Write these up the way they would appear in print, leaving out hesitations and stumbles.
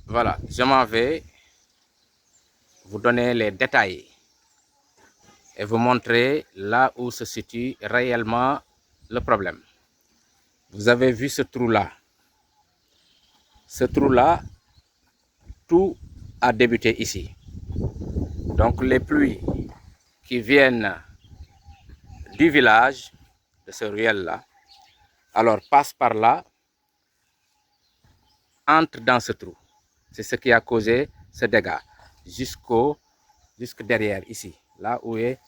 Voilà, je m'en vais vous donner les détails et vous montrer là où se situe réellement le problème. Vous avez vu ce trou-là. Ce trou-là, tout a débuté ici. Donc les pluies qui viennent du village, de ce ruelle-là, alors passent par là, entrent dans ce trou. C'est ce qui a causé ce dégât jusque derrière ici, là où est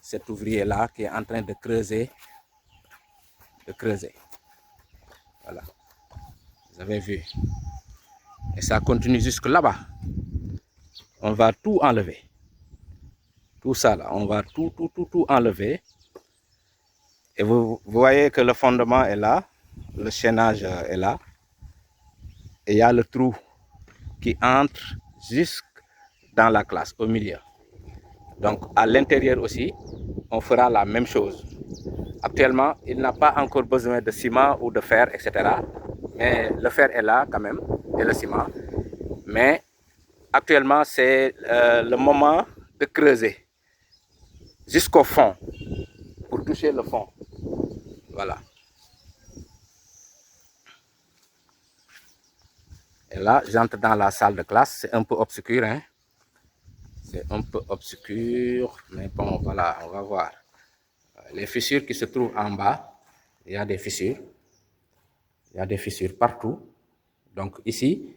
cet ouvrier-là qui est en train de creuser. Voilà, vous avez vu. Et ça continue jusque là-bas. On va tout enlever. Tout ça là, on va tout enlever. Et vous voyez que le fondement est là, le chaînage est là. Et il y a le trou qui entre jusque dans la classe, au milieu. Donc à l'intérieur aussi, on fera la même chose. Actuellement, il n'a pas encore besoin de ciment ou de fer, etc. Mais le fer est là quand même, et le ciment. Mais actuellement, c'est le moment de creuser jusqu'au fond, pour toucher le fond. Voilà. Et là, j'entre dans la salle de classe. C'est un peu obscur, hein. C'est un peu obscur, mais bon, voilà, on va voir. Les fissures qui se trouvent en bas, il y a des fissures. Il y a des fissures partout. Donc ici,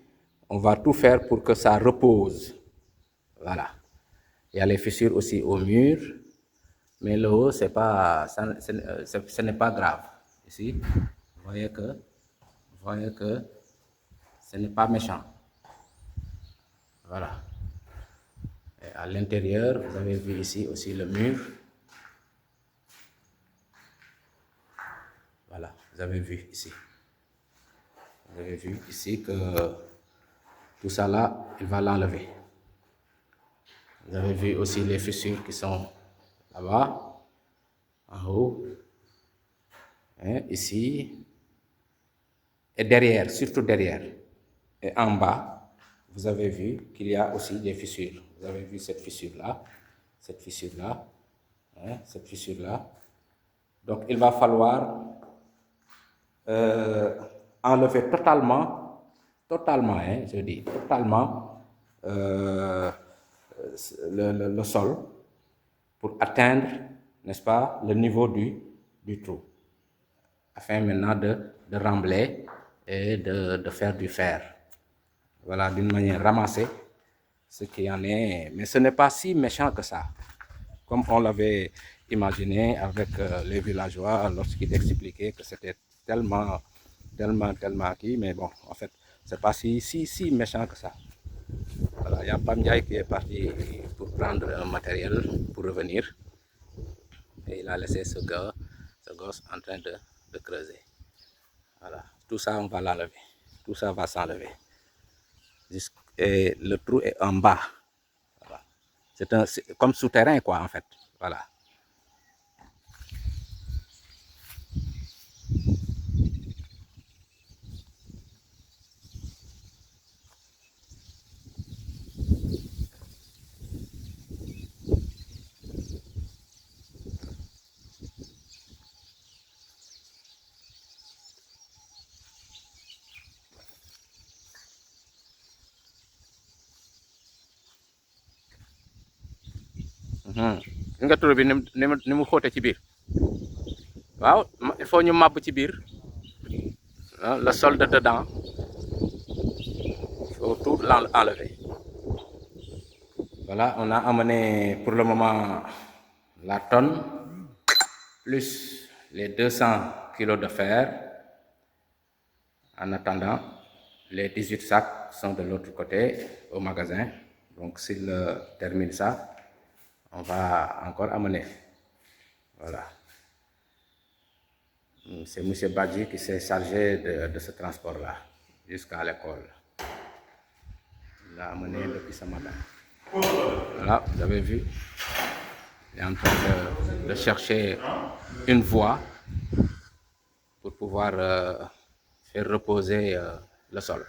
on va tout faire pour que ça repose. Voilà. Il y a les fissures aussi au mur, mais le haut, ce n'est pas grave. Ici, vous voyez que ce n'est pas méchant. Voilà. Et à l'intérieur, vous avez vu ici aussi le mur. Voilà, vous avez vu ici. Vous avez vu ici que tout ça là, il va l'enlever. Vous avez vu aussi les fissures qui sont là-bas, en haut, hein, ici, et derrière, surtout derrière. Et en bas, vous avez vu qu'il y a aussi des fissures. Vous avez vu cette fissure-là, cette fissure-là, hein, cette fissure-là. Donc il va falloir enlever totalement, hein, je dis totalement le sol pour atteindre, n'est-ce pas, le niveau du trou, afin maintenant de rembler et de faire du fer. Voilà, d'une manière ramassée, ce qui en est. Mais ce n'est pas si méchant que ça, comme on l'avait imaginé avec les villageois lorsqu'ils expliquaient que c'était tellement acquis, mais bon, en fait, c'est pas si méchant que ça. Voilà, il y a Pam Ndiaye qui est parti pour prendre un matériel pour revenir. Et il a laissé ce gosse en train de creuser. Voilà, tout ça, on va l'enlever. Tout ça va s'enlever. Et le trou est en bas. Voilà. C'est comme souterrain, quoi, en fait. Voilà. Nga trou bi ni mu xóote ci biir. Waaw, il faut ñu màbb ci biir. Le sol de dedans, il faut tout enlever. Voilà, on a amené pour le moment la tonne, plus les 200 kilos de fer. En attendant, les 18 sacs sont de l'autre côté, au magasin. Donc s'il termine ça, on va encore amener. Voilà. C'est M. Badji qui s'est chargé de ce transport-là, jusqu'à l'école. Il l'a amené depuis ce matin. Voilà, vous avez vu. Il est en train de chercher une voie pour pouvoir faire reposer le sol.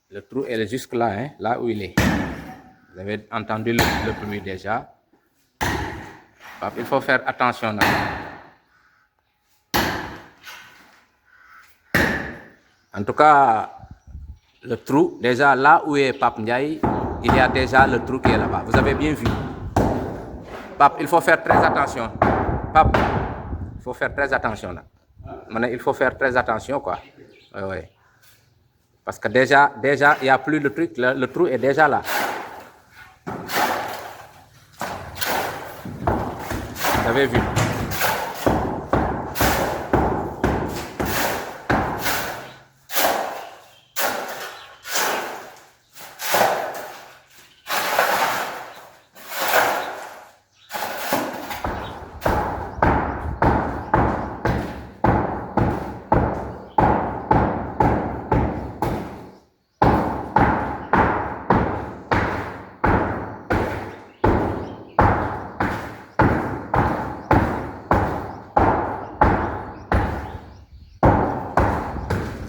Le trou est jusque là, hein, là où il est. Vous avez entendu le bruit déjà. Pape, il faut faire attention là. En tout cas, le trou, déjà là où est Pape Ndiaye, il y a déjà le trou qui est là-bas. Vous avez bien vu. Pape, il faut faire très attention. Pape, il faut faire très attention là. Maintenant, il faut faire très attention quoi. Oui, oui. Parce que déjà, il n'y a plus le truc, le trou est déjà là. Vous avez vu.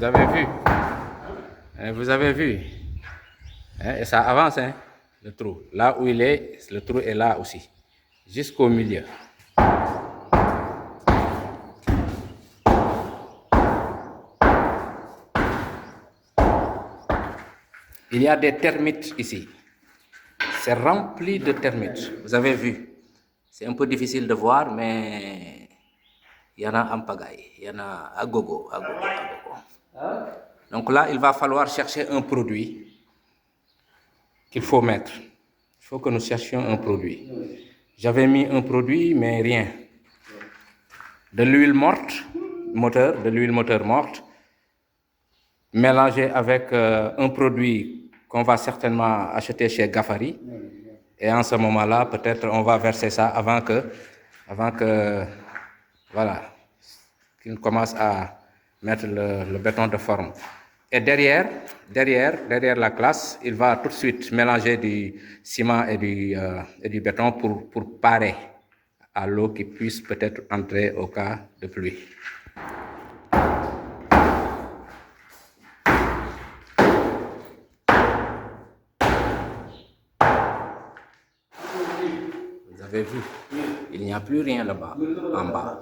Vous avez vu. Vous avez vu. Et ça avance, hein, le trou. Là où il est, le trou est là aussi. Jusqu'au milieu. Il y a des termites ici. C'est rempli de termites. Vous avez vu. C'est un peu difficile de voir, mais il y en a en pagaille. Il y en a à gogo, à gogo, à gogo. Donc là, il va falloir chercher un produit qu'il faut mettre. Il faut que nous cherchions un produit. J'avais mis un produit, mais rien. De l'huile morte, de l'huile moteur morte, mélangée avec un produit qu'on va certainement acheter chez Gafari. Et en ce moment-là, peut-être on va verser ça avant que voilà, qu'il commence à mettre le béton de forme. Et derrière la classe, il va tout de suite mélanger du ciment et du béton pour parer à l'eau qui puisse peut-être entrer au cas de pluie. Vous avez vu, il n'y a plus rien là-bas, en bas.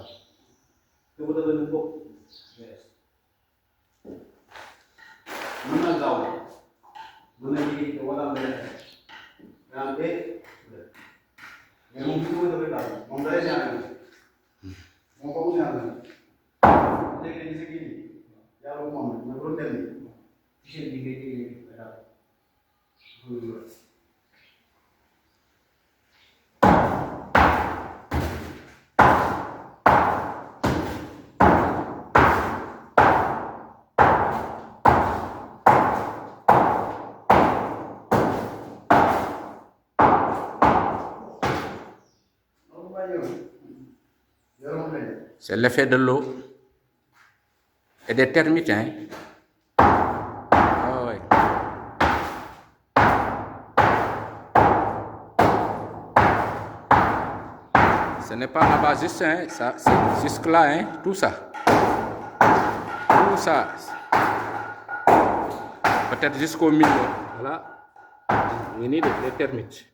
C'est l'effet de l'eau et des termites, hein. Oh, ouais. Ce n'est pas là-bas juste, hein, ça, c'est jusque là, hein, tout ça. Tout ça. Peut-être jusqu'au milieu. Voilà. We need les termites.